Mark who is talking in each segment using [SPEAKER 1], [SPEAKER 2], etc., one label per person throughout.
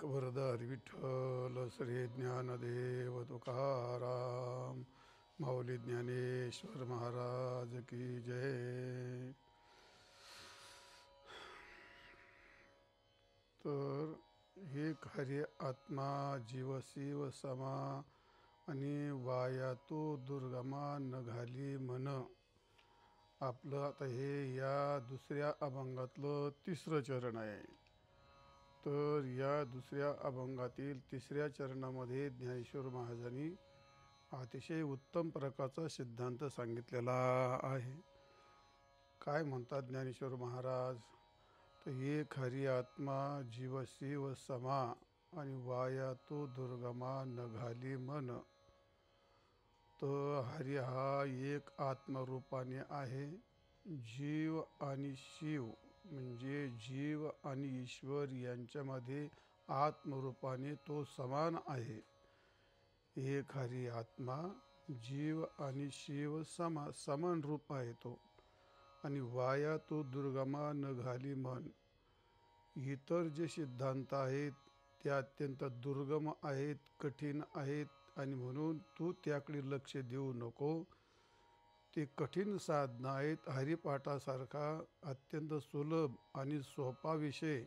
[SPEAKER 1] एकवरदारी विठ्ठल श्री ज्ञानदेव तुकाराम माऊली ज्ञानेश्वर महाराज की जय. तर एक हरी आत्मा जीव शिव समा आणि वाया तो दुर्गमा न घाली मन. आपलं आता हे या दुसऱ्या अभंगातलं तिसरं चरण आहे. तर या दुसऱ्या अभंगातील तिसऱ्या चरणामध्ये ज्ञानेश्वर महाराजांनी अतिशय उत्तम प्रकारचा सिद्धांत सांगितलेला आहे. काय म्हणतात ज्ञानेश्वर महाराज? तर एक हरी आत्मा जीव शिव समा आणि वाया तो दुर्गमा न घाली मन. तर हरी हा एक आत्मरूपाने आहे. जीव आणि शिव म्हणजे जीव आणि ईश्वर यांच्यामध्ये आत्मरूपाने तो समान आहे. एक हरी आत्मा जीव आणि शिव समान रूप आहे तो. आणि वाया तो दुर्गमा न घाली मन. इतर जे सिद्धांत आहेत ते अत्यंत दुर्गम आहेत, कठीण आहेत, आणि म्हणून तू त्याकडे लक्ष देऊ नको. ते कठीण साधना आहेत. हरिपाठासारखा अत्यंत सुलभ आणि सोपा विषय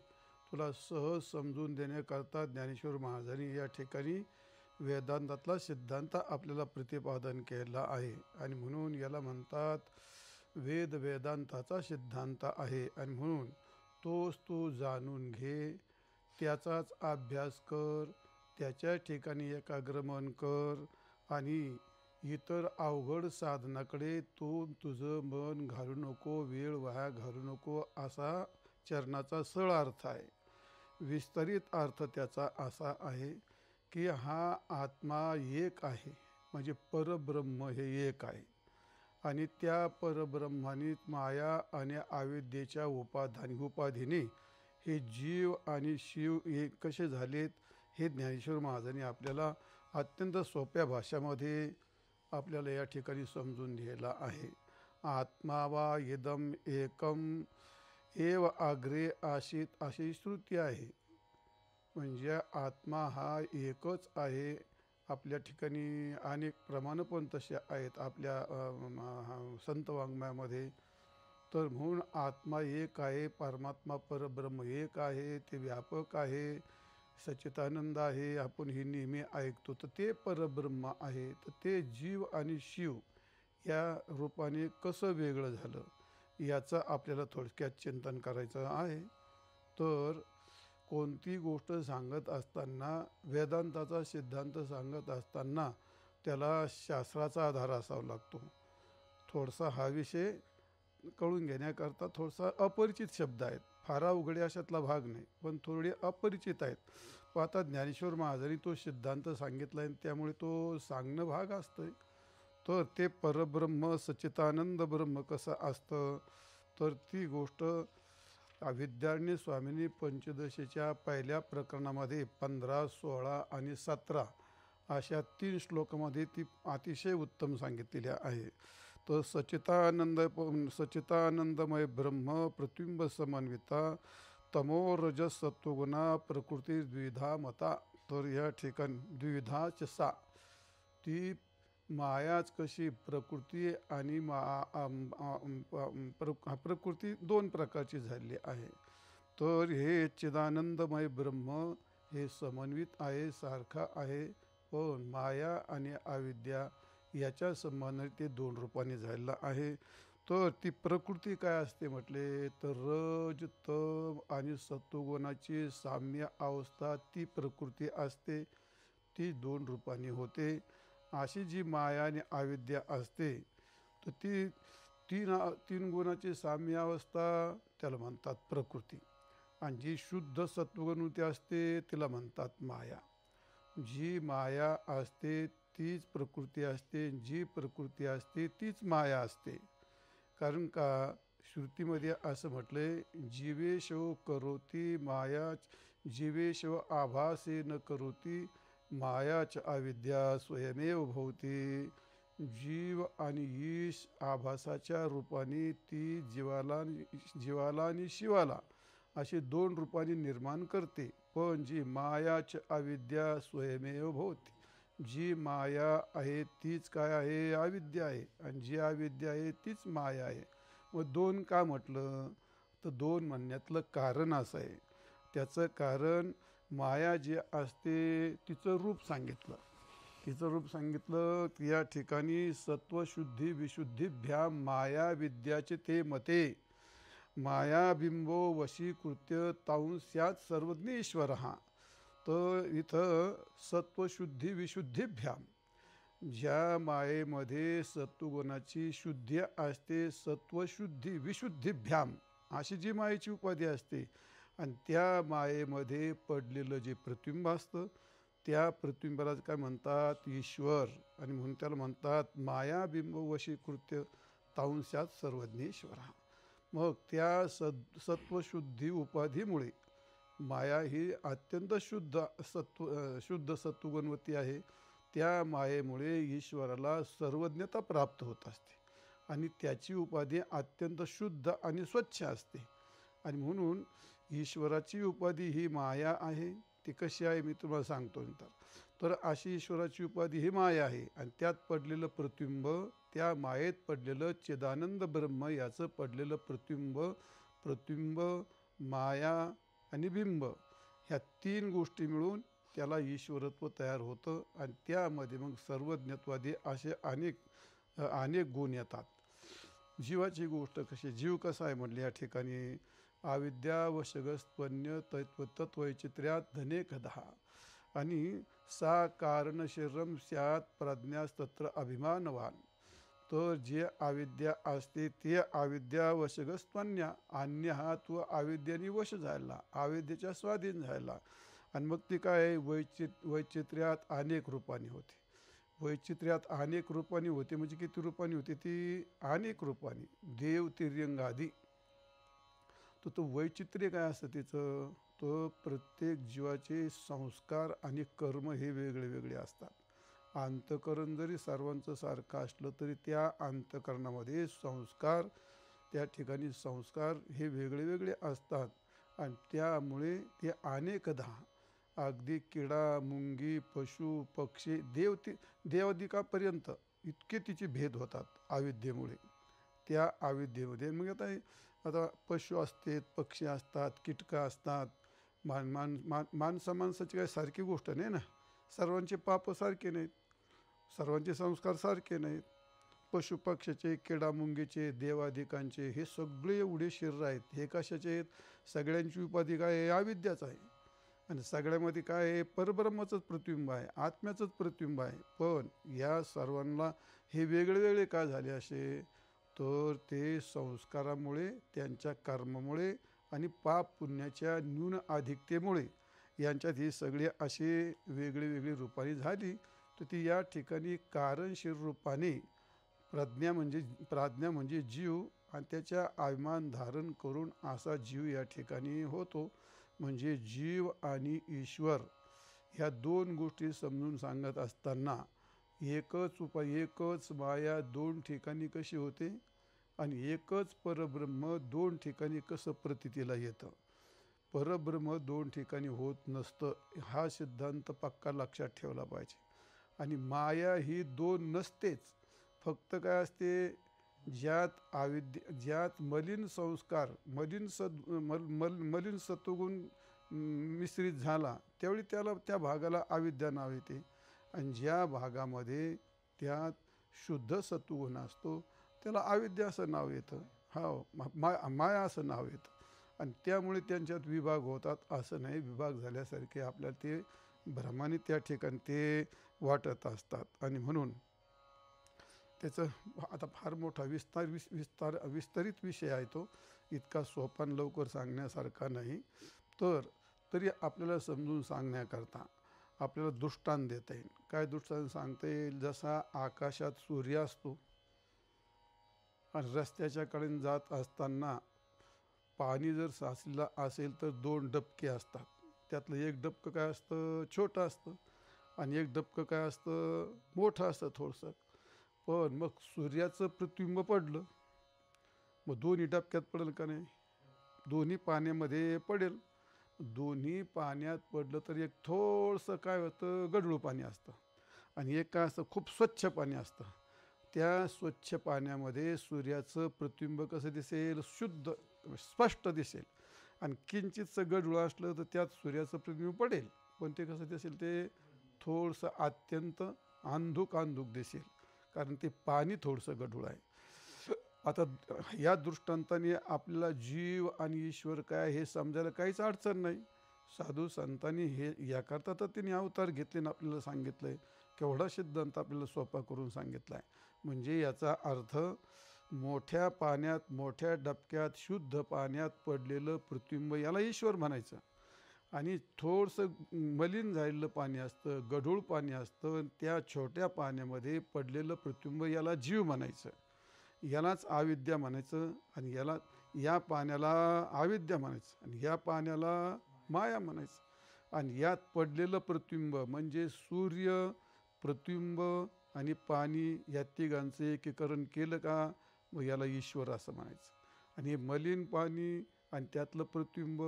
[SPEAKER 1] तुला सहज समजून देण्याकरता ज्ञानेश्वर महाराजांनी या ठिकाणी वेदांतातला सिद्धांत आपल्याला प्रतिपादन केला आहे. आणि म्हणून याला म्हणतात वेदांताचा सिद्धांत आहे. आणि म्हणून तोच तू जाणून घे, त्याचाच अभ्यास कर, त्याच्या ठिकाणी एकाग्रमन कर. आणि इतर अवघड साधनाकडे तू तुझं मन घालू नको, वेळ वाया घालू नको, असा चरणाचा सरळ अर्थ आहे. विस्तरित अर्थ त्याचा असा आहे की हा आत्मा एक आहे, म्हणजे परब्रह्म हे एक आहे. आणि त्या परब्रह्माने माया आणि अविद्येच्या उपाधीने हे जीव आणि शिव हे कसे झालेत हे ज्ञानेश्वर महाराजांनी आपल्याला अत्यंत सोप्या भाषामध्ये आपल्याला या ठिकाणी समजून दिलेला आहे. आत्मा वा इदम एकम एव अग्रे आशित अशी श्रुती आहे. म्हणजे आत्मा हा एकच आहे. आपल्या ठिकाणी अनेक प्रमाणं पण तसे आहेत आपल्या संत वाङ्मयामध्ये. तर म्हणून आत्मा एक आहे, परमात्मा परब्रह्म एक आहे, ते व्यापक आहे, सच्चिदानंद आहे, आपण हे नेहमी ऐकतो. तर ते परब्रह्म आहे. तर ते जीव आणि शिव या रूपाने कसं वेगळं झालं याचं आपल्याला थोडक्यात चिंतन करायचं आहे. तर कोणती गोष्ट सांगत असताना, वेदांताचा सिद्धांत सांगत असताना त्याला शास्त्राचा आधार असावा लागतो. थोडासा हा विषय कळून घेण्याकरता थोडासा अपरिचित शब्द आहेत, फार अवघडे अशातला भाग नाही, पण थोडे अपरिचित आहेत. पण आता ज्ञानेश्वर महाराजांनी तो सिद्धांत सांगितला आहे, त्यामुळे तो सांगणं भाग असतं. तर ते परब्रह्म सच्चिदानंद ब्रह्म कसं असतं, तर ती गोष्ट विद्यारण्य स्वामींनी पंचदशीच्या पहिल्या प्रकरणामध्ये 15, 16 आणि 17 अशा 3 श्लोकामध्ये ती अतिशय उत्तम सांगितलेली आहे. तर सच्चिदानंदमय ब्रह्म प्रतिबिंब समन्विता तमो रजस सत्वगुणा प्रकृती द्विधा मता. तर या ठिकाणी द्विधाच सा, ती मायाच कशी प्रकृती आणि प्रकृती दोन प्रकारची झालेली आहे. तर हे चिदानंदमय ब्रह्म हे समन्वित आहे, सारखा आहे. पण माया आणि अविद्या याच्या संबंधाने ते दोन रूपाने झालेलं आहे. तर ती प्रकृती काय असते म्हटले तर रज तम आणि सत्वगुणाची साम्य अवस्था ती प्रकृती असते. ती दोन रूपाने होते. अशी जी माया आणि अविद्या असते तर ती तीन गुणाची साम्य अवस्था त्याला म्हणतात प्रकृती. आणि जी शुद्ध सत्वगुणवृत्ती असते तिला म्हणतात माया. जी माया असते तीच प्रकृती असते, जी प्रकृती असते तीच माया असते. कारण का श्रुतीमध्ये असं म्हटलंय, जीवेशव करोती माया, जीवेशव आभासे न करोती मायाच अविद्या स्वयमेव भवती. जीव आणि ईश आभासाच्या रूपाने ती जीवाला आणि शिवाला अशी दोन रूपाने निर्माण करते. पण जी मायाच अविद्या स्वयमेव भवती. जी माया आहे तीच काय आहे? अविद्या आहे. आणि जी अविद्या आहे तीच माया आहे. मग दोन का म्हटलं? तर दोन म्हणण्यातलं कारण असं आहे, त्याचं कारण माया जी असते तिचं रूप सांगितलं. तिचं रूप सांगितलं की या ठिकाणी सत्वशुद्धी विशुद्धीभ्याम माया विद्याचे ते मते. मायाबिंबो वशीकृत्य तांस्यात सर्वज्ञ हा. तर इथं सत्वशुद्धी विशुद्धीभ्याम, ज्या मायेमध्ये सत्वगुणाची शुद्धी असते, सत्वशुद्धी विशुद्धीभ्याम अशी जी मायेची उपाधी असते, आणि त्या मायेमध्ये पडलेलं जे प्रतिबिंब असतं त्या प्रतिबिंबाला काय म्हणतात? ईश्वर. आणि म्हणून त्याला म्हणतात मायाबिंब वशीकृत्य तांस्यात सर्वज्ञ. मग त्या सत्वशुद्धी उपाधीमुळे माया ही अत्यंत शुद्ध सत्वगुणवती आहे. त्या मायेमुळे ईश्वराला सर्वज्ञता प्राप्त होत असते आणि त्याची उपाधी अत्यंत शुद्ध आणि स्वच्छ असते. आणि म्हणून ईश्वराची उपाधी ही माया आहे. ती कशी आहे मी तुम्हाला सांगतो नंतर. तर अशी ईश्वराची उपाधी ही माया आहे, आणि त्यात पडलेलं प्रतिबिंब, त्या मायेत पडलेलं चिदानंद ब्रह्म याचं पडलेलं प्रतिबिंब माया आणि बिंब, ह्या तीन गोष्टी मिळून त्याला ईश्वरत्व तयार होतं. आणि त्यामध्ये मग सर्वज्ञत्वादी असे अनेक गुण येतात. जीवाची गोष्ट कशी, जीव कसा आहे म्हटलं या ठिकाणी? अविद्या वशगस्त्वन्य तत्वैचित्र्यात धनेकधा आणि सा कारण शरीरम स्यात प्रज्ञास्तत्र अभिमानवान. तर जे अविद्या असते ते अविद्या वशगस्त्वन्य, अन्य हा तो अविद्याने वश झाला, अविद्येच्या स्वाधीन झाला. आणि मग ती काय? वैचित्र्यात अनेक रूपाने होते. वैचित्र्यात अनेक रूपाने होते म्हणजे किती रूपाने होते? ती अनेक रूपाने, देव तिर्यंगादी. तो वैचित्र्य काय असतं तिचं? तो प्रत्येक जीवाचे संस्कार आणि कर्म हे वेगळे वेगळे असतात. अंतःकरण जरी सर्वांचं सारखं असलं तरी त्या अंतःकरणामध्ये संस्कार, त्या ठिकाणी संस्कार हे वेगळे वेगळे असतात. आणि त्यामुळे ते अनेकदा, अगदी किडा मुंगी पशु पक्षी देवादिकापर्यंत इतके तिचे भेद होतात अविद्येमुळे. त्या अविद्येमध्ये मग आता पशु असतात, पक्षी असतात, कीटकं असतात. माणसाची काही सारखी गोष्ट नाही ना. सर्वांचे पाप सारखे नाहीत, सर्वांचे संस्कार सारखे नाहीत. पशुपक्षाचे, किडामुंगीचे, देवादिकांचे हे सगळे एवढे शरीर आहेत, हे कशाचे आहेत? सगळ्यांची उपाधी काय आहे? अविद्याच आहे. आणि सगळ्यामध्ये काय आहे? परब्रह्माचंच प्रतिबिंब आहे, आत्म्याचंच प्रतिबिंब आहे. पण या सर्वांना हे वेगळे वेगळे का झाले असे? तर ते संस्कारामुळे, त्यांच्या कर्मामुळे आणि पाप पुण्याच्या न्यून अधिकतेमुळे यांच्यात ही सगळी असे वेगळी वेगळी रूपाने झाली. तर ती या ठिकाणी कारणशीर रूपाने प्राज्ञा म्हणजे जीव, आणि त्याच्या अभिमान धारण करून असा जीव या ठिकाणी होतो. म्हणजे जीव आणि ईश्वर ह्या दोन गोष्टी समजून सांगत असताना एकच माया दोन ठिकाणी कशी होते आणि एकच परब्रह्म दोन ठिकाणी कसं प्रतीतीला येतं. परब्रह्म दोन ठिकाणी होत नसतं, हा सिद्धांत पक्का लक्षात ठेवला पाहिजे. आणि माया ही दोन नसतेच. फक्त काय असते? ज्यात मलिन संस्कार, मलिन सत्वगुण मिश्रित झाला त्यावेळी त्या भागाला अविद्या नाव येते. आणि ज्या भागामध्ये त्यात शुद्ध सत्वगुण असतो त्याला अविद्या असं नाव येतं. माया असं नाव येतं. आणि त्यामुळे त्यांच्यात विभाग होतात असं नाही. विभाग झाल्यासारखे आपल्याला ते भ्रमाने त्या ठिकाणी ते वाटत असतात. आणि म्हणून त्याचं आता फार मोठा विस्तरित विषय आहे तो, इतका सोपान लवकर सांगण्यासारखा नाही. तरी आपल्याला समजून सांगण्याकरता आपल्याला दृष्टांत देता येईल. काय दृष्टांत सांगता येईल? जसा आकाशात सूर्य असतो आणि रस्त्याच्या कडेने जात असताना पाणी जर साचलेलं असेल तर दोन डबके असतात. त्यातलं एक डबकं काय असतं? छोटं असतं, आणि एक डबकं काय असतं? मोठं असतं थोडंसं. पण मग सूर्याचं प्रतिबिंब पडलं, मग दोन्ही डबक्यात पडेल का नाही? दोन्ही पाण्यामध्ये पडेल. दोन्ही पाण्यात पडलं तर एक थोडंसं काय होतं, गढूळ पाणी असतं आणि एक काय असतं, खूप स्वच्छ पाणी असतं. त्या स्वच्छ पाण्यामध्ये सूर्याचं प्रतिबिंब कसं दिसेल, शुद्ध स्पष्ट दिसेल. आणि किंचितचं गढूळ असलं तर त्यात सूर्याचं प्रतिबिंब पडेल, पण ते कसं दिसेल, ते थोडंसं अत्यंत अंधुक अंधुक दिसेल, कारण ते पाणी थोडंसं गढूळ आहे. आता या दृष्टांताने आपल्याला जीव आणि ईश्वर काय हे समजायला काहीच अडचण नाही. साधू संतांनी हे याकरता तर त्यांनी अवतार घेतले आणि आपल्याला सांगितलंय. केवढा सिद्धांत आपल्याला सोपा करून सांगितला आहे. म्हणजे याचा अर्थ मोठ्या पाण्यात, मोठ्या डबक्यात, शुद्ध पाण्यात पडलेलं प्रतिबिंब याला ईश्वर म्हणायचं. आणि थोडंसं मलिन झालेलं पाणी असतं, गढूळ पाणी असतं, त्या छोट्या पाण्यामध्ये पडलेलं प्रतिबिंब याला जीव म्हणायचं. यालाच अविद्या म्हणायचं. आणि याला, या पाण्याला अविद्या म्हणायचं आणि या पाण्याला माया म्हणायचं. आणि यात पडलेलं प्रतिबिंब म्हणजे सूर्य, प्रतिबिंब आणि पाणी या तिघांचं एकीकरण केलं का, मग याला ईश्वर असं म्हणायचं. आणि हे मलिन पाणी आणि त्यातलं प्रतिबिंब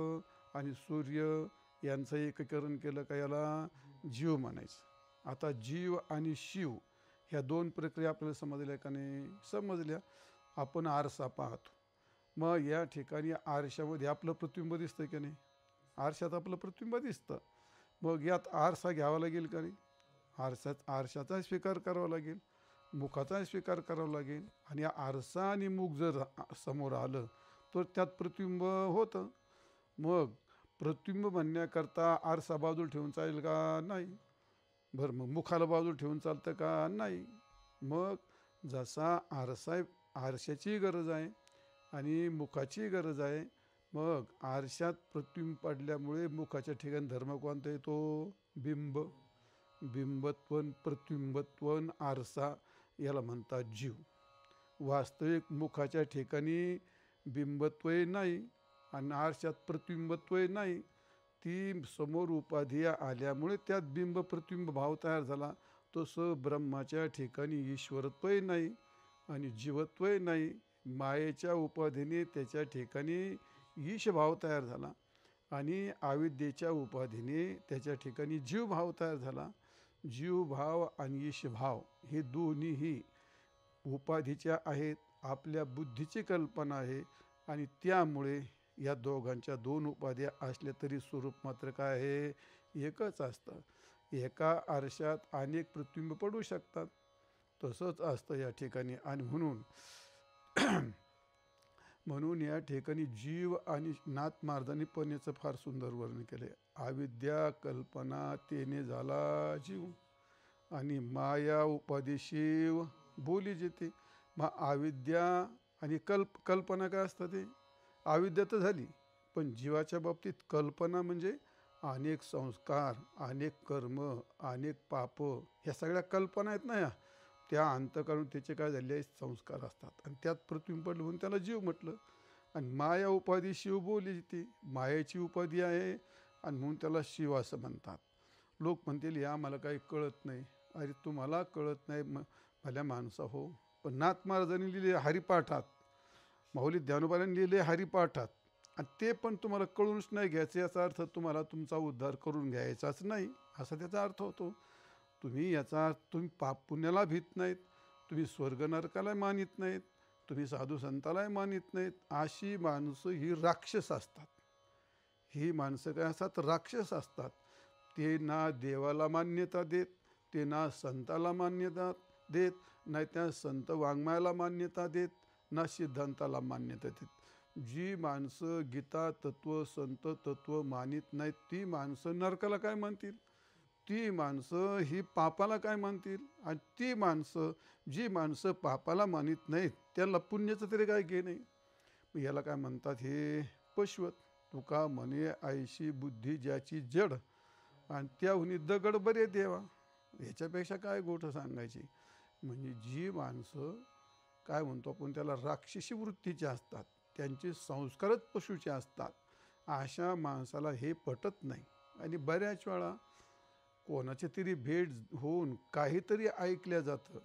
[SPEAKER 1] आणि सूर्य यांचं एकीकरण केलं का याला जीव म्हणायचं. आता जीव आणि शिव ह्या दोन प्रक्रिया आपल्याला समजल्या का नाही? समजल्या. आपण आरसा पाहतो, मग या ठिकाणी आरशामध्ये आपलं प्रतिबिंब दिसतं की नाही? आरशात आपलं प्रतिबिंब दिसतं. मग यात आरसा घ्यावा लागेल का नाही? आरशाचा स्वीकार करावा लागेल, मुखाचा स्वीकार करावा लागेल. आणि आरसा आणि मुख जर समोर आलं तर त्यात प्रतिबिंब होतं. मग प्रतिबिंब म्हणण्याकरता आरसा बाजूला ठेवून चालेल का? नाही. बरं, मग मुखाला बाजूला ठेवून चालतं का? नाही. मग जसा आरशाची गरज आहे आणि मुखाची गरज आहे, मग आरशात प्रतिबिंब पडल्यामुळे मुखाच्या ठिकाणी धर्म कोणता येतो? बिंब. बिंबत्वन, प्रतिबिंबत्वन, आरसा याला म्हणतात जीव. वास्तविक मुखाच्या ठिकाणी बिंबत्वही नाही आणि आरशात प्रतिबिंबत्वही नाही. ती समोर उपाधी आल्यामुळे त्यात बिंब प्रतिबिंब भाव तयार झाला. तसं ब्रह्माच्या ठिकाणी ईश्वरत्वही नाही आणि जीवत्वही नाही. मायेच्या उपाधीने त्याच्या ठिकाणी ईशभाव तयार झाला आणि अविद्येच्या उपाधीने त्याच्या ठिकाणी जीवभाव तयार झाला. जीवभाव आणि ईशभाव हे दोन्हीही उपाधीच्या आहेत, आपल्या बुद्धीची कल्पना आहे. आणि त्यामुळे या दोघांच्या दोन उपाध्या असल्या तरी स्वरूप मात्र काय आहे? एकच असतं. एका आरशात अनेक प्रतिबिंब पडू शकतात, तसंच असतं या ठिकाणी. आणि म्हणून या ठिकाणी जीव आणि नाथ महाराजांनी पण याचं फार सुंदर वर्णन केले. अविद्या कल्पना तेने झाला जीव आणि माया उपाधी शिव बोली जेते. मग अविद्या आणि कल्पना काय असतं? ते अविद्या तर झाली, पण जीवाच्या बाबतीत कल्पना म्हणजे अनेक संस्कार, अनेक कर्म, अनेक पाप, ह्या सगळ्या कल्पना आहेत ना, या त्या अंतःकरण त्याचे काय झाले आहे? संस्कार असतात. आणि त्यात प्रतिबिंब पडलं म्हणून त्याला जीव म्हटलं. आणि माया उपाधी शिव बोली ती मायाची उपाधी आहे आणि म्हणून त्याला शिव असं म्हणतात. लोक म्हणतील या मला काही कळत नाही. अरे तुम्हाला कळत नाही भल्या माणसा हो, पण नाथ महाराजांनी लिहिले हरिपाठात, माऊली ज्ञानोबांनी लिहिले हरिपाठात, आणि ते पण तुम्हाला कळूनच नाही घ्यायचं. याचा अर्थ तुम्हाला तुमचा उद्धार करून घ्यायचाच नाही असा त्याचा अर्थ होतो. तुम्ही पाप पुण्याला भीत नाहीत, तुम्ही स्वर्ग नरकाला मानित नाहीत, तुम्ही साधू संतालाही मानित नाहीत. अशी माणसं ही राक्षस असतात. ही माणसं काय असतात? राक्षस असतात. ते ना देवाला मान्यता देत, ते ना संताला मान्यता देत, नाही त्या संत वाङ्मयाला मान्यता देत, ना सिद्धांताला मान्यता देत. जी माणसं गीता तत्व, संत तत्व मानित नाहीत, ती माणसं नरकाला काय मानतील? ती माणसं ही पापाला काय मानतील? आणि जी माणसं पापाला मानित नाहीत, त्याला पुण्याचं तरी काय घे नाही. याला काय म्हणतात? हे पशवत. तुका म्हणे आयशी बुद्धी ज्याची जड, आणि त्याहुनी दगड बरे देवा. ह्याच्यापेक्षा काय गोष्ट सांगायची? म्हणजे जी माणसं काय म्हणतो आपण त्याला राक्षसी वृत्तीचे असतात, त्यांचे संस्कारच पशुचे असतात, अशा माणसाला हे पटत नाही. आणि बऱ्याच वेळा कोणाची तरी भेट होऊन काहीतरी ऐकल्या जातं.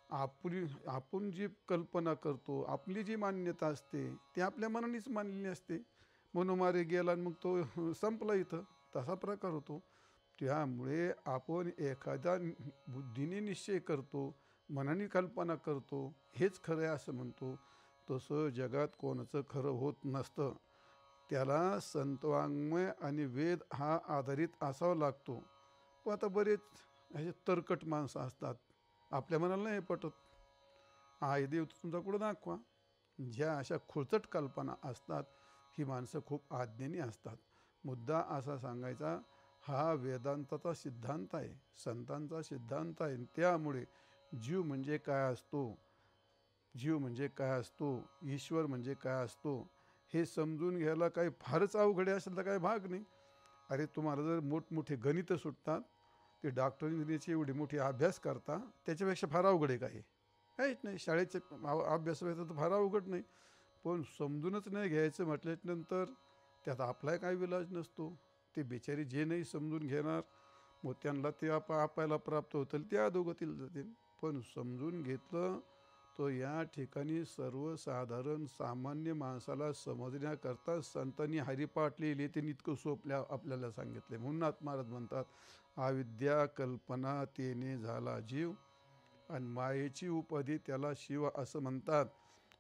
[SPEAKER 1] आपण जी कल्पना करतो, आपली जी मान्यता असते ती आपल्या मनानेच मानलेली असते. मनोमारी गेला आणि मग तो संपला इथं, तसा प्रकार होतो. त्यामुळे आपण एखाद्या बुद्धीने निश्चय करतो, मनाने कल्पना करतो, हेच खरं आहे असं म्हणतो. तसं जगात कोणाचं खरं होत नसतं. त्याला संतवाङ्मय आणि वेद हा आधारित असावा लागतो. पण आता बरेच असे तरकट माणसं असतात, आपल्या मनाला नाही पटत. हा हे देव तुमचा कुठं दाखवा. ज्या अशा खुळचट कल्पना असतात, ही माणसं खूप अज्ञानी असतात. मुद्दा असा सांगायचा, हा वेदांताचा सिद्धांत आहे, संतांचा सिद्धांत आहे. त्यामुळे जीव म्हणजे काय असतो, जीव म्हणजे काय असतो, ईश्वर म्हणजे काय असतो, हे समजून घ्यायला काही फारच अवघड असेल तर काही भाग नाही. अरे तुम्हाला जर मोठमोठे गणितं सुटतात, ते डॉक्टर इंजिनियरची एवढी मोठी अभ्यास करता, त्याच्यापेक्षा फार अवघड आहे काही काहीच नाही. शाळेचे अभ्यास व्हायचा तर फार अवघड नाही, पण समजूनच नाही घ्यायचं म्हटल्यानंतर त्यात आपलाही काही विलाज नसतो. ते बिचारी जे नाही समजून घेणार, मग त्यांना ते आपल्याला प्राप्त होतील ते अधोगतीला जातील. पण समजून घेतलं तर या ठिकाणी सर्वसाधारण सामान्य माणसाला समजण्याकरता संतांनी हरिपाठ लिहिले, ते इतकं सोपल्या आपल्याला सांगितले. म्हणून महाराज म्हणतात, अविद्या कल्पना तेने झाला जीव, आणि मायेची उपाधी त्याला शिव असं म्हणतात.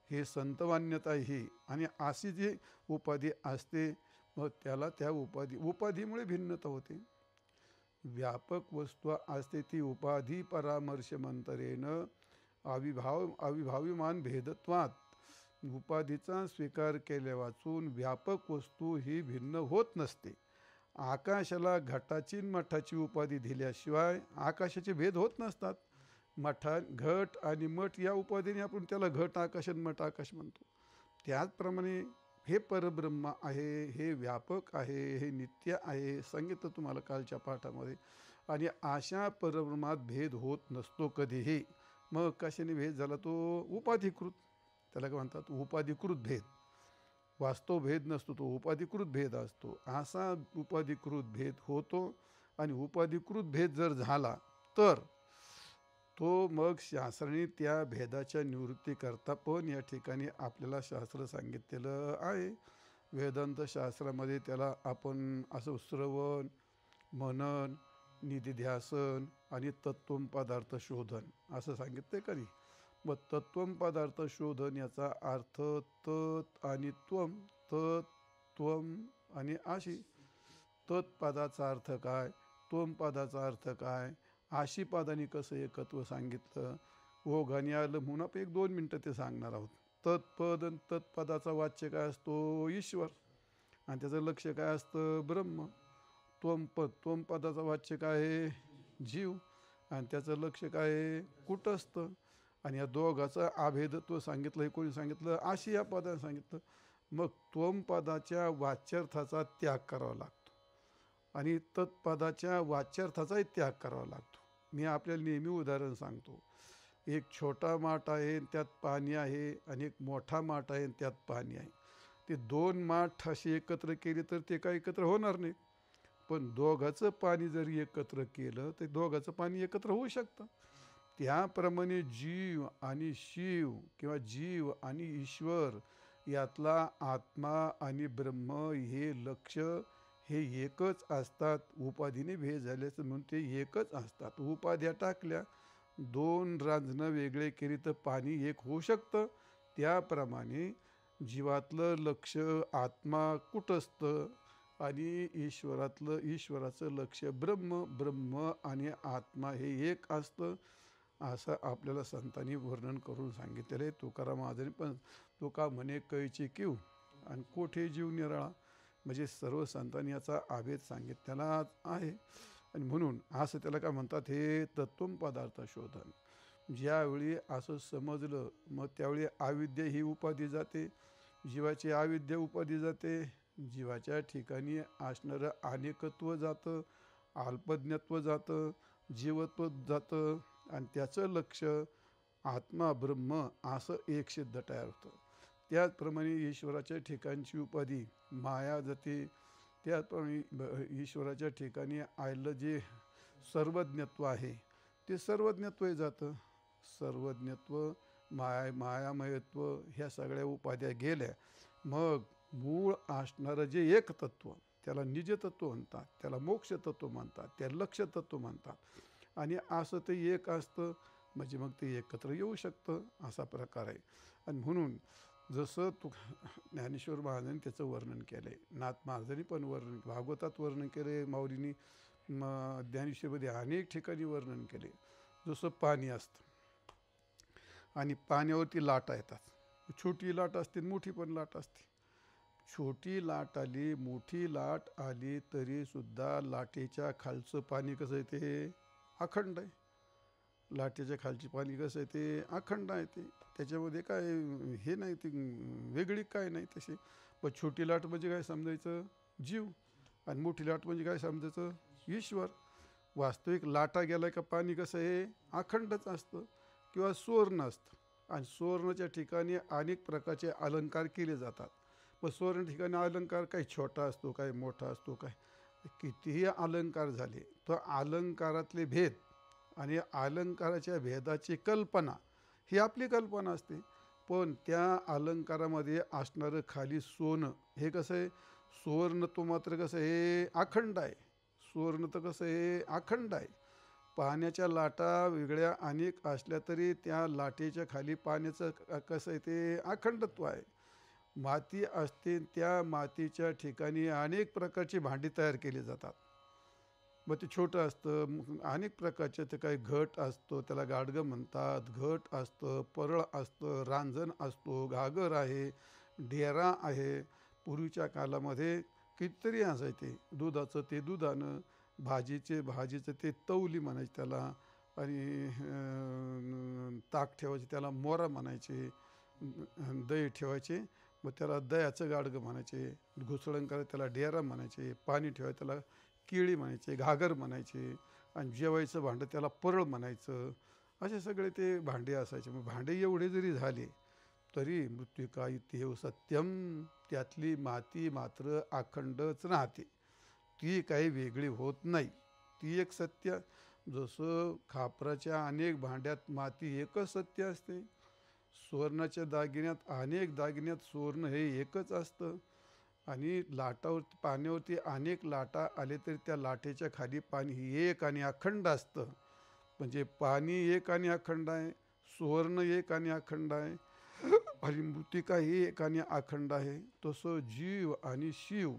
[SPEAKER 1] हे संतमान्यता ही. आणि अशी जी उपाधी असते, मग त्याला त्या उपाधीमुळे भिन्नता होते. व्यापक वस्तू असते ती उपाधी परामर्श मंतरेनं अविभाविमान भेदत्वात. उपाधीचा स्वीकार केल्या वाचून व्यापक वस्तू ही भिन्न होत नसते. आकाशाला घटाची मठाची उपाधी दिल्याशिवाय आकाशाचे भेद होत नसतात. घट आणि मठ या उपाधीने आपण त्याला घट आकाश आणि मठ आकाश म्हणतो. त्याचप्रमाणे हे परब्रह्म आहे, हे व्यापक आहे, हे नित्य आहे, सांगितलं तुम्हाला कालच्या पाठामध्ये. आणि अशा परब्रह्मात भेद होत नसतो कधीही. मग कशाने भेद झाला तो? उपाधिकृत. त्याला काय म्हणतात? उपाधिकृत भेद. वास्तव भेद नसतो, तो उपाधिकृत भेद असतो. असा उपाधिकृत भेद होतो. आणि उपाधिकृत भेद जर झाला तर तो मग शास्त्राने त्या भेदाच्या निवृत्तीकरता पण या ठिकाणी आपल्याला शास्त्र सांगितलेलं आहे. वेदांत शास्त्रामध्ये त्याला आपण असं श्रवण, मनन, निधिध्यासन आणि तत्त्वम पदार्थ शोधन असं सांगितलं कधी. मग तत्त्वम पदार्थ शोधन याचा अर्थ तत् आणि त्वम, त्वम आणि आशी. तत्पदाचा अर्थ काय, त्वम पदाचा अर्थ काय, आशी पदाने कसं एकत्व सांगितलं. ओघाने आलं म्हणून आपण 1-2 मिनटं ते सांगणार आहोत. तत्पद आणि तत्पदाचा वाच्य काय असतो? ईश्वर. आणि त्याचं लक्ष काय असतं? ब्रह्म. त्वम पदाचा वाच्य काय आहे? जीव. आणि त्याचं लक्ष काय आहे? कुटस्थ. आणि या दोघाचं अभेदत्व सांगितलं. हे कोणी सांगितलं? आशी या पदाने सांगितलं. मग त्वम पदाच्या वाच्यार्थाचा त्याग करावा लागतो आणि तत्पदाच्या वाच्यार्थाचाही त्याग करावा लागतो. मी आपल्याला नेहमी उदाहरण सांगतो. एक छोटा माठ आहे, त्यात पाणी आहे, आणि एक मोठा माठ आहे, त्यात पाणी आहे. ते 2 माठ असे एकत्र केले तर ते काही एकत्र होणार नाही. पण दोघाचं पाणी जरी एकत्र केलं तर दोघाचं पाणी एकत्र होऊ शकतं. त्याप्रमाणे जीव आणि शिव किंवा जीव आणि ईश्वर यातला आत्मा आणि ब्रह्म हे लक्ष हे एकच असतात. उपाधीने भेद झाल्याचं म्हणून ते एकच असतात. उपाध्या टाकल्या, 2 रांजणं वेगळे केली तर पाणी एक होऊ शकतं. त्याप्रमाणे जीवातलं लक्ष आत्मा कुटस्थ आणि ईश्वराचं लक्ष ब्रह्म आणि आत्मा हे एक असतं. असं आपल्याला संतांनी वर्णन करून सांगितलेलं आहे. तुकाराम महाराजांनी पण तुका म्हणे कैची कीव आणि कोठे जीव निराळा. म्हणजे सर्व संतांनी याचा अभेद सांगितलेला आहे. आणि म्हणून असं त्याला काय म्हणतात? हे तत्त्वम पदार्थ शोधन. ज्यावेळी असं समजलं, मग त्यावेळी अविद्या ही उपाधी जाते, जीवाची अविद्या उपाधी जाते. जीवाच्या ठिकाणी असणारं अनेकत्व जातं, अल्पज्ञत्व जातं, जीवत्व जातं, आणि त्याचं लक्ष आत्मा ब्रह्म असं एक सिद्ध तयार होतं. त्याचप्रमाणे ईश्वराच्या ठिकाणची उपाधी माया जाते. त्याचप्रमाणे ईश्वराच्या ठिकाणी आयलं जे सर्वज्ञत्व आहे ते सर्वज्ञत्वही जातं. सर्वज्ञत्व, मायामयत्व ह्या सगळ्या उपाध्या गेल्या. मग मूळ असणारं जे एक तत्व त्याला निज तत्व म्हणतात, त्याला मोक्ष तत्व म्हणतात, त्याला लक्ष तत्व म्हणतात. आणि असं ते एक असतं म्हणजे मग ते एकत्र येऊ शकतं, असा प्रकार आहे. आणि म्हणून जसं ज्ञानेश्वर महाराजांनी त्याचं वर्णन केलं आहे, नाथ महाराजांनी पण वर्णन, भागवतात वर्णन केलं आहे, माऊलींनी ज्ञानेश्वरीमध्ये अनेक ठिकाणी वर्णन केले. जसं पाणी असतं आणि पाण्यावरती लाटा येतात, छोटी लाट असते मोठी पण लाट असते. छोटी लाट आली मोठी लाट आली तरी सुद्धा लाटेच्या खालचं पाणी कसं आहे ते अखंड आहे. लाटेच्या खालची पाणी कसं आहे ते अखंड आहे. ते त्याच्यामध्ये काय हे नाही, ते वेगळी काय नाही तशी. पण छोटी लाट म्हणजे काय समजायचं, जीव. आणि मोठी लाट म्हणजे काय समजायचं, ईश्वर. वास्तविक लाटा गेला का पाणी कसं आहे अखंडच असतं किंवा सुवर्ण असतं. आणि सुवर्णाच्या ठिकाणी अनेक प्रकारचे अलंकार केले जातात. मग सुवर्ण ठिकाणी अलंकार काही छोटा असतो, काही मोठा असतो, काय कितीही अलंकार झाले तर अलंकारातले भेद आणि अलंकाराच्या भेदाची कल्पना ही आपली कल्पना असते. पण त्या अलंकारामध्ये असणारं खाली सोनं हे कसं आहे, सुवर्ण तो मात्र कसं हे अखंड आहे. सुवर्ण तर कसं हे अखंड आहे. पाण्याच्या लाटा वेगळ्या अनेक असल्या तरी त्या लाटेच्या खाली पाण्याचं कसं आहे ते अखंडत्व आहे. माती असते, त्या मातीच्या ठिकाणी अनेक प्रकारची भांडी तयार केली जातात. मग ते छोटं असतं, अनेक प्रकारचे ते काही घट असतो, त्याला गाडगं म्हणतात, घट असतं, परळ असतं, रांजण असतो, घागर आहे, डेरा आहे. पूर्वीच्या कालामध्ये कितीतरी असायचे. दुधाचं ते दुधानं, भाजीचं ते तौली म्हणायचे त्याला, आणि ताक ठेवायचे त्याला मोरा म्हणायचे, दही ठेवायचे मग त्याला दह्याचं गाडगं म्हणायचे, घुसळण करायचं त्याला डेरा म्हणायचे, पाणी ठेवायचं त्याला केळी म्हणायचे, घागर म्हणायचे, आणि जेवायचं भांडं त्याला परळ म्हणायचं. असे सगळे ते भांडे असायचे. मग भांडे एवढे जरी झाले तरी मृत्तिका इत्येव सत्यम, त्यातली माती मात्र अखंडच राहते, ती काही वेगळी होत नाही, ती एक सत्य. जसं खापराच्या अनेक भांड्यात माती एकच सत्य असते, सुवर्णाच्या दागिन्यात अनेक दागिन्यात सुवर्ण हे एकच असतं. आणि लाटावरती पाण्यावरती अनेक लाटा आले तरी त्या लाटेच्या खाली पाणी एक आणि अखंड असतं. म्हणजे पाणी एक आणि अखंड आहे, सुवर्ण एक आणि अखंड आहे, आणि मृत्तिका ही एक आणि अखंड आहे. तसं जीव आणि शिव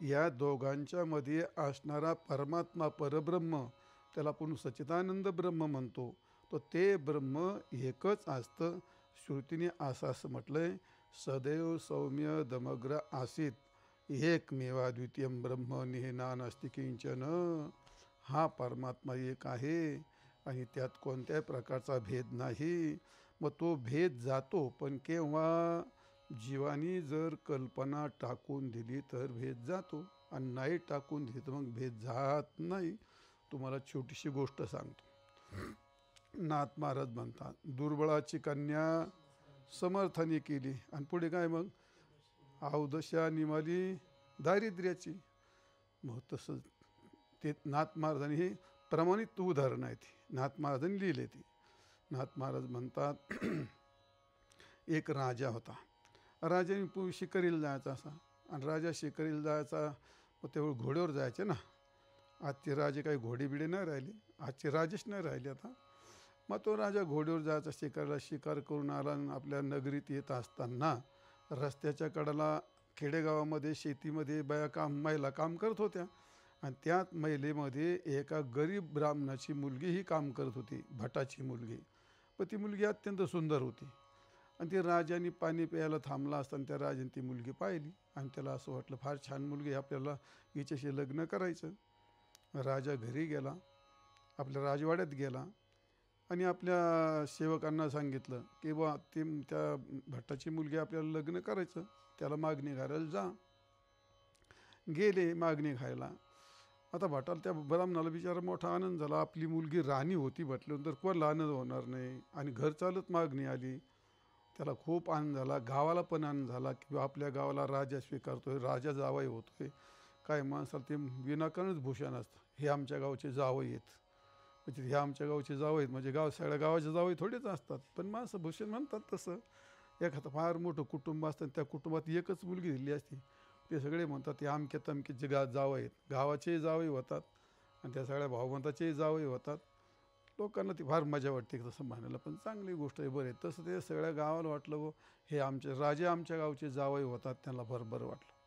[SPEAKER 1] या दोघांच्या मध्ये असणारा परमात्मा परब्रह्म, त्याला आपण सच्चिदानंद ब्रह्म म्हणतो, तर ते ब्रह्म एकच असतं. श्रुतीने असं म्हटलंय, सदैव सौम्य दमग्र आसीत एकमेवा द्वितीयम ब्रह्म निहेना नास्ति किंचन. हा परमात्मा एक आहे आणि त्यात कोणत्याही प्रकारचा भेद नाही. मग तो भेद जातो पण केव्हा, जीवानी जर कल्पना टाकून दिली तर भेद जातो, आणि नाही टाकून दिली तर मग भेद जात नाही. तुम्हाला छोटीशी गोष्ट सांगतो. नाथ महाराज म्हणतात, दुर्बळाची कन्या समर्थाने केली, आणि पुढे काय मग, अवदशा निमाली दारिद्र्याची. मग तसं ते नाथ महाराजांनी हे प्रमाणित उदाहरण आहे, ती नाथ महाराजांनी लिहिले. ती नाथ महाराज म्हणतात, एक राजा होता. राजाने शिकारीला जायचा असा, आणि राजा शिकारीला जायचा. मग तेवढं घोड्यावर जायचे ना. आजचे राजे काही घोडे बिडे नाही राहिले, आजचे राजेच नाही राहिले आता. मग तो राजा घोड्यावर जायचा शिकारला, शिकार करून आला. आपल्या नगरीत येत असताना रस्त्याच्या कडेला खेडेगावामध्ये शेतीमध्ये महिला काम करत होत्या, आणि त्यात महिलेमध्ये एका गरीब ब्राह्मणाची मुलगी ही काम करत होती, भटाची मुलगी. पण ती मुलगी अत्यंत सुंदर होती, आणि ती राजाने पाणी प्यायला थांबला असताना त्या राजाने ती मुलगी पाहिली, आणि त्याला असं वाटलं फार छान मुलगी, आपल्याला हिच्याशी लग्न करायचं. राजा घरी गेला, आपल्या राजवाड्यात गेला, आणि आपल्या सेवकांना सांगितलं की बा त्या भट्टाची मुलगी आपल्याला लग्न करायचं, त्याला मागणी घालायला जा. गेले मागणी घायला. आता भटाला, त्या ब्राह्मणाला बिचारा मोठा आनंद झाला, आपली मुलगी राणी होती म्हटल्यानंतर कोणाला आनंद होणार नाही, आणि घर चालत मागणी आली. त्याला खूप आनंद झाला, गावाला पण आनंद झाला की आपल्या गावाला राजा स्वीकारतोय, राजा जावई होतोय. काय माणसाला ते विनाकारणच भूषण असतं, हे आमच्या गावचे जावई आहेत, म्हणजे हे आमच्या गावचे जावई आहेत, म्हणजे सगळ्या गावाचे जावई थोडेच असतात, पण माणसं भूषण म्हणतात तसं. एखादं फार मोठं कुटुंब असतं त्या कुटुंबात एकच मुलगी दिली असती, ते सगळे म्हणतात ते अमक्या तमक्याचे जावं आहेत, गावाचेही जावई होतात आणि त्या सगळ्या भावबंदाचेही जावई होतात. लोकांना ती फार मजा वाटते तसं म्हणायला, पण चांगली गोष्ट आहे, बरं आहे. तसं ते सगळ्या गावाला वाटलं व हे आमचे राजे आमच्या गावचे जावई होतात, त्यांना फार बरं वाटलं.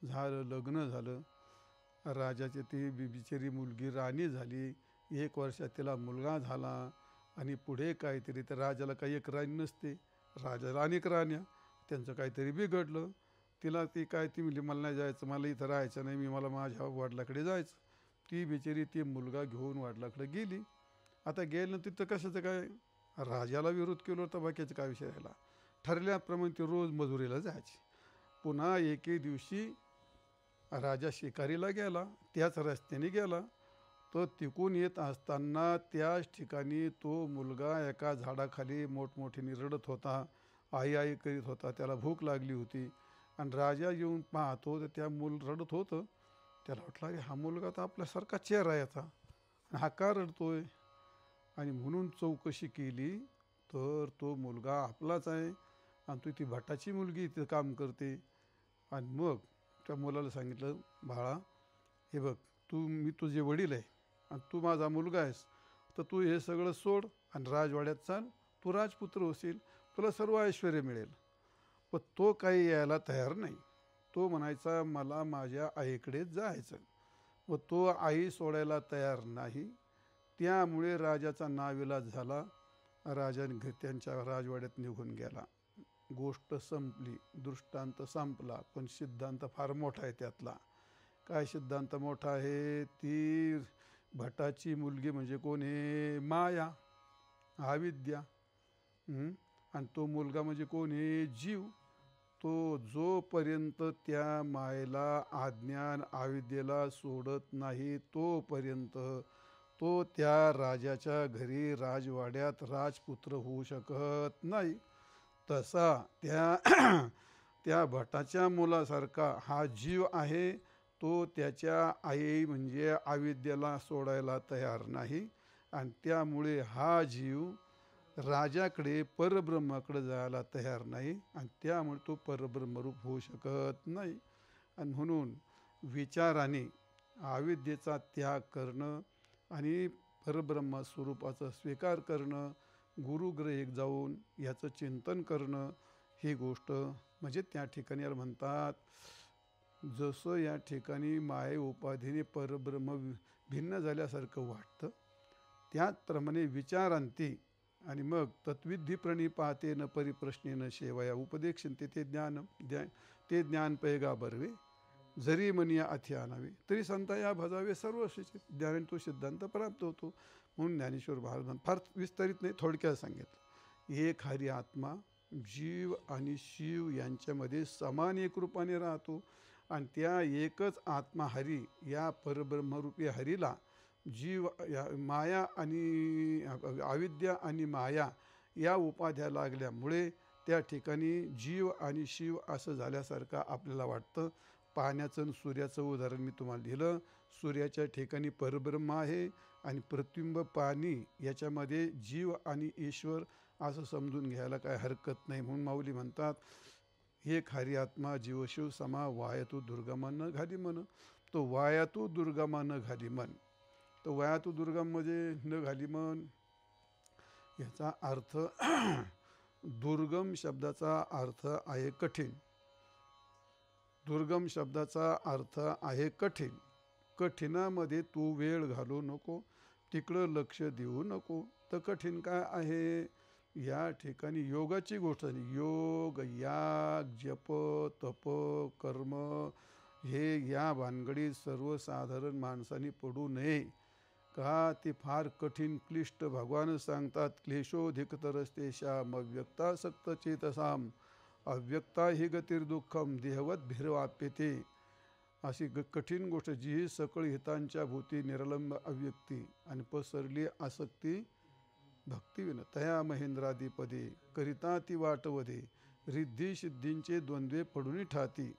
[SPEAKER 1] झालं, लग्न झालं. राजाची ती बिचारी मुलगी राणी झाली. 1 वर्षात तिला मुलगा झाला. आणि पुढे काहीतरी, तर राजाला काही एक राणी नसते, राजाला अनेक राण्या. त्यांचं काहीतरी बिघडलं. तिला ती काय, ती म्हणली मला नाही जायचं, मला इथं राहायचं नाही, मला माझ्या वडिलाकडे जायचं. ती बिचारी ती मुलगा घेऊन वडिलाकडे गेली. आता गेलं तिथं कशाचं काय, राजाला विरोध केला होता, बाकीचं काय विषय राहिला. ठरल्याप्रमाणे ती रोज मजुरीला जायची. पुन्हा एके दिवशी राजा शिकारीला गेला, त्याच रस्त्याने गेला. तो तिकून येत असताना त्याच ठिकाणी तो मुलगा एका झाडाखाली मोठमोठीने रडत होता, आई आई करीत होता. त्याला भूक लागली होती आणि राजा येऊन पाहतो तर त्या मूल रडत होतं. त्याला वाटलं अरे हा मुलगा तर आपल्यासारखा चेहरा याचा, हा का रडतोय. आणि म्हणून चौकशी केली तर तो मुलगा आपलाच आहे आणि तू ती भटाची मुलगी इथं काम करते. आणि मग त्या मुलाला सांगितलं, बाळा हे बघ, मी तुझे वडील आहे आणि तू माझा मुलगा आहेस, तर तू हे सगळं सोड आणि राजवाड्यात चाल, तू राजपुत्र होशील, तुला सर्व ऐश्वर्य मिळेल. पण तो काही यायला तयार नाही. तो म्हणायचा मला माझ्या आईकडेच जायचं, व तो आई सोडायला तयार नाही. त्यामुळे राजाचा नाविलाज झाला. राजाने त्यांच्या राजवाड्यात निघून गेला. गोष्ट संपली, दृष्टांत संपला. पण सिद्धांत फार मोठा आहे त्यातला. काय सिद्धांत मोठा आहे, ती भटाची मुलगी म्हणजे कोण आहे, माया, अविद्या. आणि तो मुलगा म्हणजे कोण आहे, जीव. तो जोपर्यंत त्या मायेला अज्ञान अविद्येला सोडत नाही तोपर्यंत तो त्या राजाच्या घरी राजवाड्यात राजपुत्र होऊ शकत नाही. तसा त्या भटाच्या मुलासारखा हा जीव आहे. तो त्याच्या आई म्हणजे अविद्येला सोडायला तयार नाही आणि त्यामुळे हा जीव राजाकडे परब्रह्माकडे जायला तयार नाही आणि त्यामुळे तो परब्रह्मरूप होऊ शकत नाही. आणि म्हणून विचाराने अविद्येचा त्याग करणं आणि परब्रह्म स्वरूपाचा स्वीकार करणं, गुरुगृही जाऊन याचं चिंतन करणं, ही गोष्ट म्हणजे त्या ठिकाणी याला म्हणतात. जसं या ठिकाणी माये उपाधीने परब्रह्म भिन्न झाल्यासारखं वाटतं, त्याचप्रमाणे विचारांती आणि मग तत्विधी प्रणिपाते न परिप्रश्नेन सेवया उपदेक्षन्ते ते ज्ञान पैगा बरवे जरी मनिया अथी आणावे तरी संताया भजावे सर्व ज्ञानाने तो सिद्धांत प्राप्त होतो. म्हणून ज्ञानेश्वर महाराज फार विस्तारित नाही, थोडक्यात सांगितलं. एक हरी आत्मा जीव आणि शिव यांच्यामध्ये समान एक रूपाने राहतो आणि त्या एकच आत्मा हरी या परब्रह्मरूपी हरीला जीव माया आणि अविद्या आणि माया या उपाध्या लागल्यामुळे त्या ठिकाणी जीव आणि शिव असं झाल्यासारखं आपल्याला वाटतं. पाण्याचं आणि सूर्याचं उदाहरण मी तुम्हाला दिलं. सूर्याच्या ठिकाणी परब्रह्म आहे आणि प्रतिबिंब पाणी याच्यामध्ये जीव आणि ईश्वर असं समजून घ्यायला काय हरकत नाही. म्हणून माऊली म्हणतात, एक हरी आत्मा जीवशिव समा वायातू दुर्गमा न घाली मन. तो वायातू दुर्गमा न घाली मन, तो वायातू दुर्गम म्हणजे न घाली मन याचा अर्थ दुर्गम शब्दाचा अर्थ आहे कठीण. दुर्गम शब्दाचा अर्थ आहे कठीण. कठीणामध्ये तू वेळ घालू नको, तिकडं लक्ष देऊ नको. तर कठीण काय आहे, या ठिकाणी योगाची गोष्ट झाली. योग, याग, जप, तप, कर्म हे या भानगडीत सर्वसाधारण माणसाने पडू नये. का ते फार कठीण क्लिष्ट. भगवान सांगतात, क्लेशोधिकतरस्तेषाम अव्यक्तासक्त चेतसाम अव्यक्ता हि गतिर्दुःखम देहवत भिरवाप्यते. अशी कठीण गोष्ट जी सकळ हितांच्या भूती निरलंब अव्यक्ती आणि पसरली आसक्ती भक्तिविन तया महेंद्रादिपदे करिता ती वाटवदे रिद्धी सिद्धींचे द्वंद्वे पडून ठाती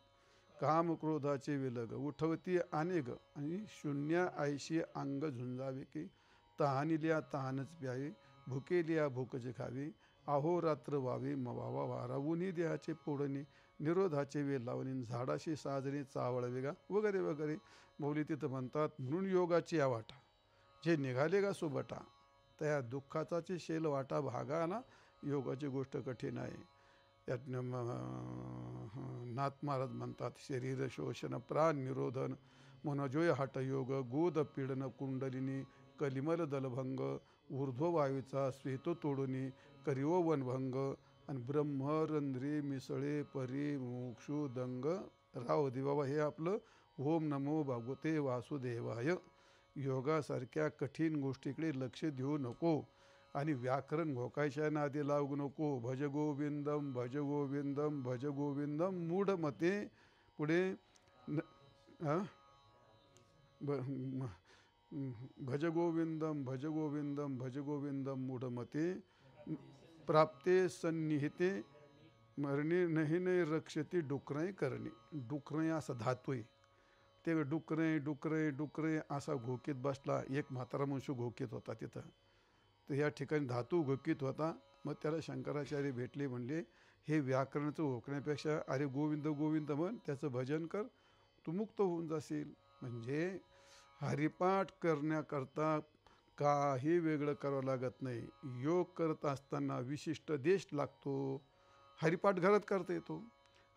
[SPEAKER 1] काम क्रोधाचे विलग उठवती अनेक आणि शून्य आयशी अंग झुंजावे की तहानिल्या तहानच प्यावे भुकेलिया भूकच खावी अहोरात्र व्हावी व्हावा वारावूनी देहाचे पोडणी निरोधाचे वेल लावणी झाडाशी साजणी चावळवे गा वगैरे वगैरे मौली तिथं म्हणतात. म्हणून योगाची आवाटा जे निघाले गा सुबटा त्या दुःखाचाचे शेल वाटा भागा ना. योगाची गोष्ट कठीण आहे. यात नाथ महाराज म्हणतात शरीर शोषण प्राण निरोधन मनोजोय हठयोग गोद पीडन कुंडलिनी कलिमल दलभंग ऊर्ध्ववायूचा श्वेतो तोडुनी करिओ वनभंग आणि ब्रह्मरंध्री मिसळे परी मोक्षू दंग राव दे बाबा. हे आपलं ओम नमो भगवते वासुदेवाय. योगासारख्या कठीण गोष्टीकडे लक्ष देऊ नको आणि व्याकरण घोकायच्या नादी लागू नको. भज गोविंदम भज गोविंदम भज गोविंदम मूढ मते. पुढे भज गोविंदम भज गोविंदम भज गोविंदम मूढ मते प्राप्ते सन्निहिते मरणी नाही नाही रक्षती डुकरे करणे. डुकरे असा धातू आहे. ते डुकरे डुकरे डुकरे असा घोकीत बसला. एक म्हातारा मनुष्य घोकीत होता तिथं. तर या ठिकाणी धातू घोकीत होता. मग त्याला शंकराचार्य भेटले, म्हणले हे व्याकरणाचं घोकण्यापेक्षा अरे गोविंद गोविंद म्हण, त्याचं भजन कर, तू मुक्त होऊन जाशील. म्हणजे हरिपाठ करण्याकरता काही वेगळं करावं लागत नाही. योग करत असताना विशिष्ट देश लागतो. हरिपाठ घरात करता येतो.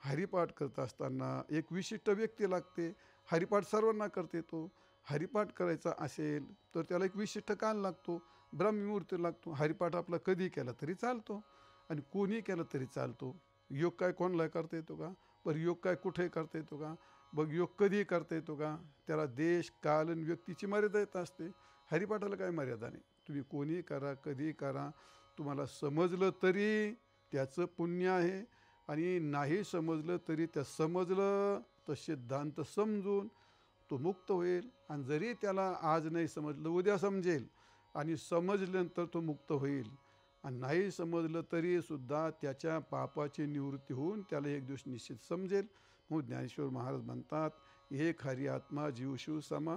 [SPEAKER 1] हरिपाठ करत असताना एक विशिष्ट व्यक्ती लागते. हरिपाठ सर्वांना करता येतो. हरिपाठ करायचा असेल तर त्याला एक विशिष्ट कान लागतो, ब्रह्ममुहूर्त लागतो. हरिपाठ आपला कधी केला तरी चालतो आणि कोणी केलं तरी चालतो. योग काय कोणाला करता येतो का? बरं योग काय कुठे करता येतो का? बघ योग कधी करता येतो का? त्याला देश काल आणि व्यक्तीची मर्यादा येत असते. हरिपाठाला काय मर्यादा नाही. तुम्ही कोणी करा कधी करा. तुम्हाला समजलं तरी त्याचं पुण्य आहे आणि नाही समजलं तरी त्या समजलं तर सिद्धांत समजून तो मुक्त होईल. आणि जरी त्याला आज नाही समजलं उद्या समजेल आणि समजल्यानंतर तो मुक्त होईल. आणि नाही समजलं तरी सुद्धा त्याच्या पापाची निवृत्ती होऊन त्याला एक दिवस निश्चित समजेल. मग ज्ञानेश्वर महाराज म्हणतात एक हरी आत्मा जीव शिव समा.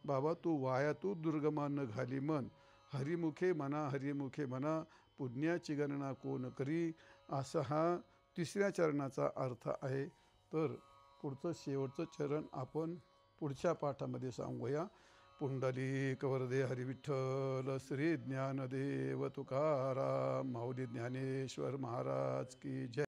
[SPEAKER 1] बाबा तू वाया तू दुर्गमा न घाली मन. हरिमुखे म्हणा हरिमुखे म्हणा पुण्याची गणना कोण करी. असा हा तिसऱ्या चरणाचा अर्थ आहे. तर पुढचं शेवटचं चरण आपण पुढच्या पाठामध्ये सांगूया. पुंडलिक वरदे हरिविठ्ठल श्री ज्ञानदेव तुकाराम माऊली ज्ञानेश्वर महाराज की जय.